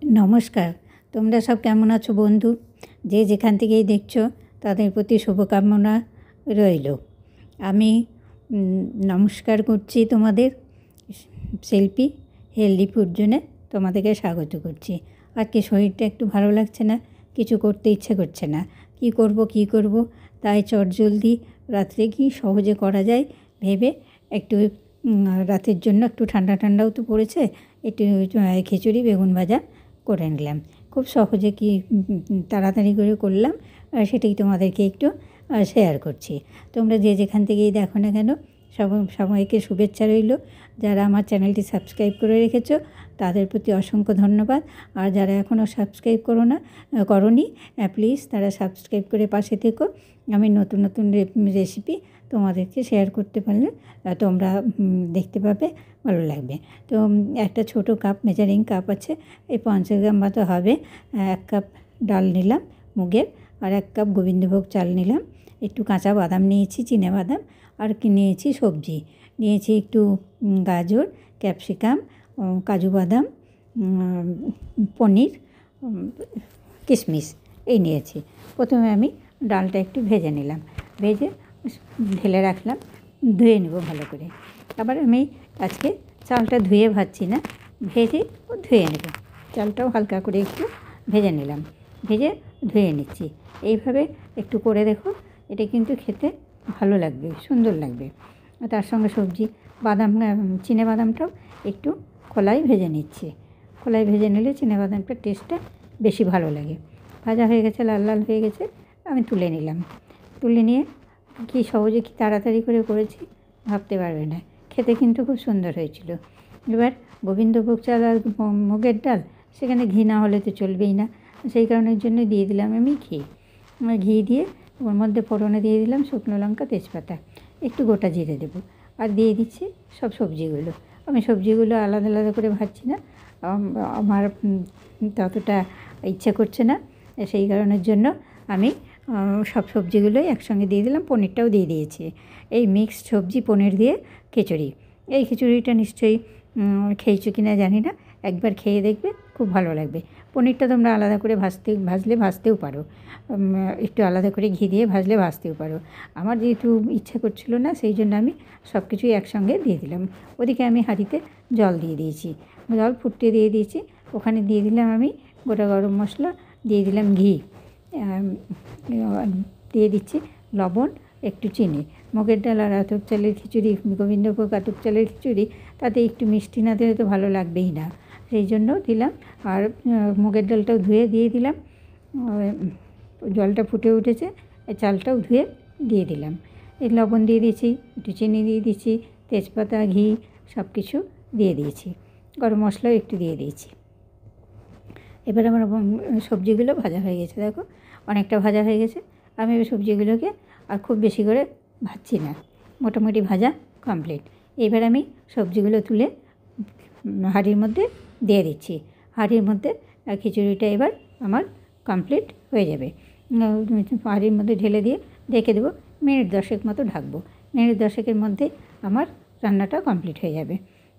नमस्कार। তোমরা সব কেমন আছো বন্ধু? যে যেখান থেকেই দেখছো তাদের প্রতি শুভকামনা রইল। আমি নমস্কার করছি তোমাদের। শিল্পী হেলদি ফুড জোনে তোমাদেরকে স্বাগত করছি। আজকে শরীরটা একটু ভালো লাগছে না, কিছু করতে ইচ্ছে করছে না। কি করব তাই চটজলদি রাত্রে কি সহজে করা যায় ভেবে একটু রাতের জন্য একটু ঠান্ডাও তো পড়েছে, একটু খিচুড়ি বেগুন ভাজা করে নিলাম। খুব সহজে কি তাড়াতাড়ি করে করলাম, সেটাই তোমাদেরকে একটু শেয়ার করছি। তোমরা যে যেখান থেকেই দেখো না কেন সবাইকে শুভেচ্ছা রইল। যারা আমার চ্যানেলটি সাবস্ক্রাইব করে রেখেছো তাদের প্রতি অসংখ্য ধন্যবাদ। আর যারা এখনও সাবস্ক্রাইব করোনি প্লিজ তারা সাবস্ক্রাইব করে পাশে থেকো। আমি নতুন রেসিপি তোমাদেরকে শেয়ার করতে পারলে তোমরা দেখতে পাবে, ভালো লাগবে। তো একটা ছোট কাপ মেজারিং কাপ আছে, এই 50 গ্রাম মতো হবে। 1 কাপ ডাল নিলাম মুগের, আর 1 কাপ গোবিন্দভোগ চাল নিলাম। একটু কাঁচা বাদাম নিয়েছি, চিনেবাদাম, আর কি নিয়েছি সবজি নিয়েছি একটু গাজর, ক্যাপসিকাম, কাজু বাদাম, পনির, কিশমিশ এই নিয়েছি। প্রথমে আমি ডালটা একটু ভেজে নিলাম, ভেজে ঢেলে রাখলাম, ধুয়ে নেব ভালো করে। আবার আমি আজকে চালটা ধুয়ে ভাজছি না, ভেজে ধুয়ে নেব। চালটাও হালকা করে একটু ভেজে নিলাম, ভেজে ধুয়ে নিচ্ছি। এইভাবে একটু করে দেখো, এটা কিন্তু খেতে ভালো লাগবে, সুন্দর লাগবে। তার সঙ্গে সবজি বাদাম, চিনেবাদামটাও একটু খোলায় ভেজে নিচ্ছি। খোলায় ভেজে নিলে চিনেবাদামটার টেস্টটা বেশি ভালো লাগে। ভাজা হয়ে গেছে, লাল লাল হয়ে গেছে, আমি তুলে নিলাম। তুলে নিয়ে কি সহজে কি তাড়াতাড়ি করে করেছি ভাবতে পারবে না, খেতে কিন্তু খুব সুন্দর হয়েছিল। এবার গোবিন্দভোগ চাল আর মুগের ডাল, সেখানে ঘি না হলে তো চলবেই না, সেই কারণের জন্য দিয়ে দিলাম আমি ঘি দিয়ে ওর মধ্যে ফোড়নে দিয়ে দিলাম শুকনো লঙ্কা, তেজপাতা, একটু গোটা জিরে দেবো, আর দিয়ে দিচ্ছি সব সবজিগুলো। আমি সবজিগুলো আলাদা আলাদা করে ভাজছি না, আমার ততটা ইচ্ছে করছে না, সেই কারণের জন্য আমি সব সবজিগুলোই একসঙ্গে দিয়ে দিলাম। পনিরটাও দিয়ে দিয়েছি। এই মিক্সড সবজি পনির দিয়ে খিচুড়ি, এই খিচুড়িটা নিশ্চয়ই খেয়েছো কি না জানি না, একবার খেয়ে দেখবে, খুব ভালো লাগবে। পনিরটা তোমরা আলাদা করে ভাজতেও পারো, একটু আলাদা করে ঘি দিয়ে ভাজতেও পারো। আমার যেহেতু ইচ্ছা করছিল না, সেই জন্য আমি সব কিছুই একসঙ্গে দিয়ে দিলাম। ওদিকে আমি হাঁড়িতে জল দিয়ে দিয়েছি, জল ফুটতে দিয়ে দিয়েছি। ওখানে দিয়ে দিলাম আমি গোটা গরম মশলা, দিয়ে দিলাম ঘি, দিয়ে দিচ্ছি লবণ, একটু চিনি। মুগের ডাল আর আতপ চালের খিচুড়ি, গোবিন্দভোগ আতপ চালের খিচুড়ি, তাতে একটু মিষ্টি না দিলে তো ভালো লাগবেই না, সেই জন্য দিলাম। আর মুগের ডালটাও ধুয়ে দিয়ে দিলাম, জলটা ফুটে উঠেছে, চালটাও ধুয়ে দিয়ে দিলাম। এই লবণ দিয়ে দিয়েছি, একটু চিনি দিয়ে দিয়েছি, তেজপাতা, ঘি সব কিছু দিয়ে দিয়েছি, গরম মশলাও একটু দিয়ে দিয়েছি। এবার আমার সবজিগুলো ভাজা হয়ে গেছে, দেখো অনেকটা ভাজা হয়ে গেছে। আমি ওই সবজিগুলোকে আর খুব বেশি করে ভাজছি না, মোটামুটি ভাজা কমপ্লিট। এবার আমি সবজিগুলো তুলে হাঁড়ির মধ্যে দিয়ে দিচ্ছি। হাঁড়ির মধ্যে খিচুড়িটা এবার আমার কমপ্লিট হয়ে যাবে। হাঁড়ির মধ্যে ঢেলে দিয়ে ঢেকে দেবো, মিনিট 10 মতো ঢাকবো। মিনিট 10 মধ্যে আমার রান্নাটা কমপ্লিট হয়ে যাবে।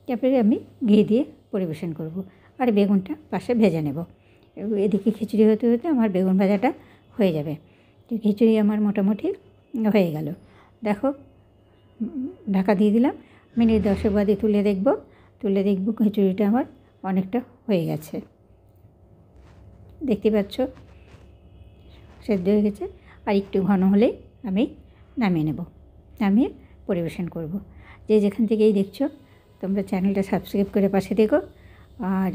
তারপরে আমি ঘি দিয়ে পরিবেশন করব, আর বেগুনটা পাশে ভেজে নেব। এদিকে খিচুড়ি হতে হতে আমার বেগুন ভাজাটা হয়ে যাবে। তো খিচুড়ি আমার মোটামুটি হয়ে গেল। দেখো ঢাকা দিয়ে দিলাম, মিনিট 10 বাদে তুলে দেখব খিচুড়িটা আমার অনেকটা হয়ে গেছে। দেখতে পাচ্ছ সেদ্ধ হয়ে গেছে। আর একটু ঘন হলেই আমি নামিয়ে নেব, নামিয়ে পরিবেশন করব। যে যেখান থেকেই দেখছো তোমরা চ্যানেলটা সাবস্ক্রাইব করে পাশে দেখো। আর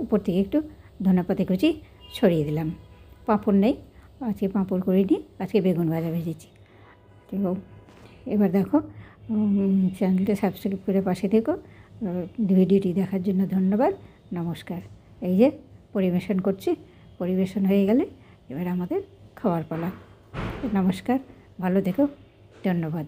উপর থেকে একটু ধনেপাতা কুচি ছড়িয়ে দিলাম। পাঁপড় নেই, আজকে পাঁপড় করিনি, আজকে বেগুন ভাজা ভেজেছি। তো এবার দেখো, চ্যানেলটা সাবস্ক্রাইব করে পাশে দেখো। ভিডিওটি দেখার জন্য ধন্যবাদ, নমস্কার। এই যে পরিবেশন করছি, পরিবেশন হয়ে গেলে এবার আমাদের খাওয়ার পালা। নমস্কার, ভালো থেকো, ধন্যবাদ।